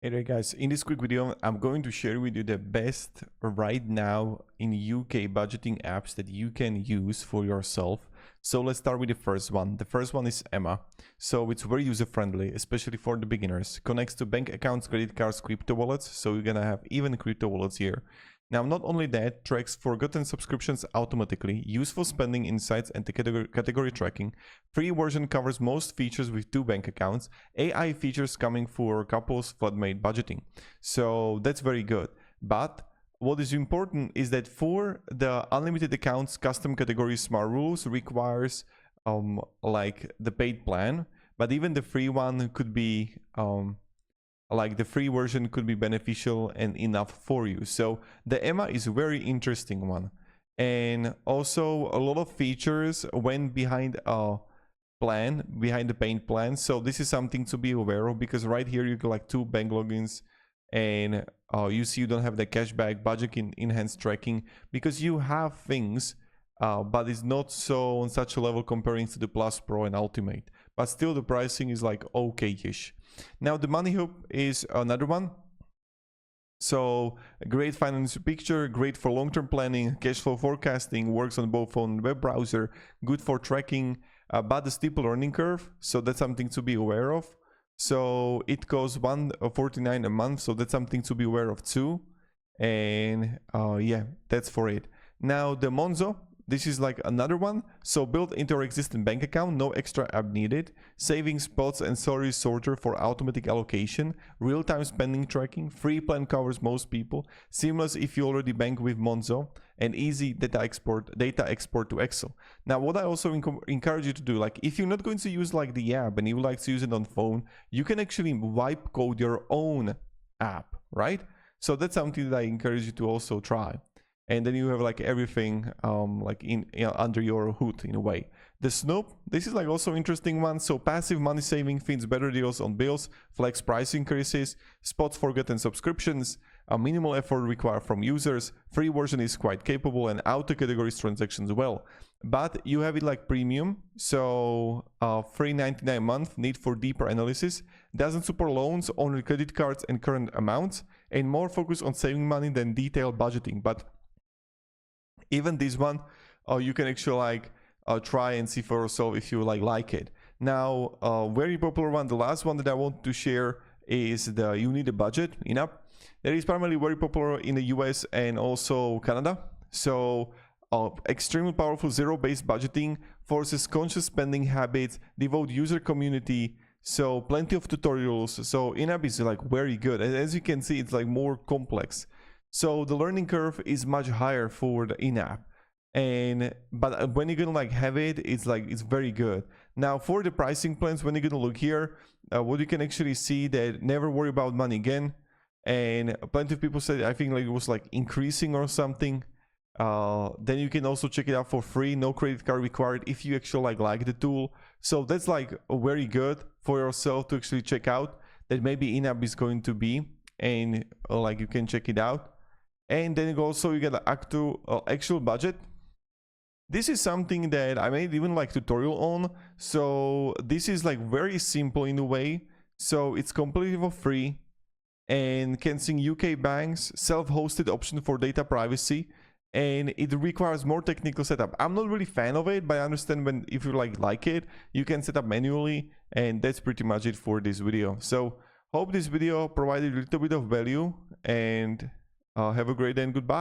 Hey there guys, in this quick video I'm going to share with you the best right now in UK budgeting apps that you can use for yourself. So let's start with the first one. The first one is Emma. So it's very user friendly, especially for the beginners. Connects to bank accounts, credit cards, crypto wallets. So you're gonna have even crypto wallets here. Now, not only that, tracks forgotten subscriptions automatically, useful spending insights and the category tracking. Free version covers most features with 2 bank accounts. AI features coming for couples, flatmate budgeting. So that's very good. But what is important is that for the unlimited accounts, custom category smart rules requires like the paid plan, but even the free one could be like the free version could be beneficial and enough for you. So the Emma is a very interesting one, and also a lot of features went behind a plan, behind the paid plan. So this is something to be aware of, because right here you get like 2 bank logins, and you see you don't have the cashback, budget enhanced tracking, because you have things, but it's not so on such a level comparing to the Plus Pro and Ultimate. But still the pricing is like okay-ish. Now the Money Hub is another one. So a great financial picture, great for long-term planning, cash flow forecasting, works on both phone and web browser, good for tracking, but the steep learning curve. So that's something to be aware of. So it costs $149 a month. So that's something to be aware of too. And yeah, that's for it. Now the Monzo. This is like another one. So built into our existing bank account, no extra app needed. Savings spots and salary sorter for automatic allocation. Real-time spending tracking. Free plan covers most people. Seamless if you already bank with Monzo. And easy data export to Excel. Now, what I also encourage you to do, like if you're not going to use like the app and you would like to use it on phone, you can actually wipe code your own app, right? So that's something that I encourage you to also try. And then you have like everything like under your hood in a way. The Snoop, this is like also interesting one. So passive money saving feeds better deals on bills, flex price increases, spots forgotten subscriptions, a minimal effort required from users. Free version is quite capable and auto categories transactions well. But you have it like premium, so $3.99 a month, need for deeper analysis. Doesn't support loans, only credit cards and current amounts, and more focus on saving money than detailed budgeting. But even this one, you can actually like try and see for yourself if you like it. Now, very popular one, the last one that I want to share is the You Need a Budget in app. That is primarily very popular in the US and also Canada. So extremely powerful zero-based budgeting, forces conscious spending habits, devote user community. So plenty of tutorials. So in-app is like very good. And as you can see, it's like more complex. So the learning curve is much higher for the in-app, but when you're gonna like have it, it's very good. Now for the pricing plans, when you're gonna look here, what you can actually see that never worry about money again, and plenty of people said I think like it was like increasing or something. Then you can also check it out for free, no credit card required if you actually like the tool. So that's like very good for yourself to actually check out that maybe in-app is going to be, and like you can check it out. And then also you get an actual budget. This is something that I made even like tutorial on. So this is like very simple in a way. So it's completely for free and can sync UK banks, self-hosted option for data privacy, and it requires more technical setup. I'm not really fan of it, but I understand if you like it, you can set up manually, and that's pretty much it for this video. So hope this video provided a little bit of value, and have a great day and goodbye.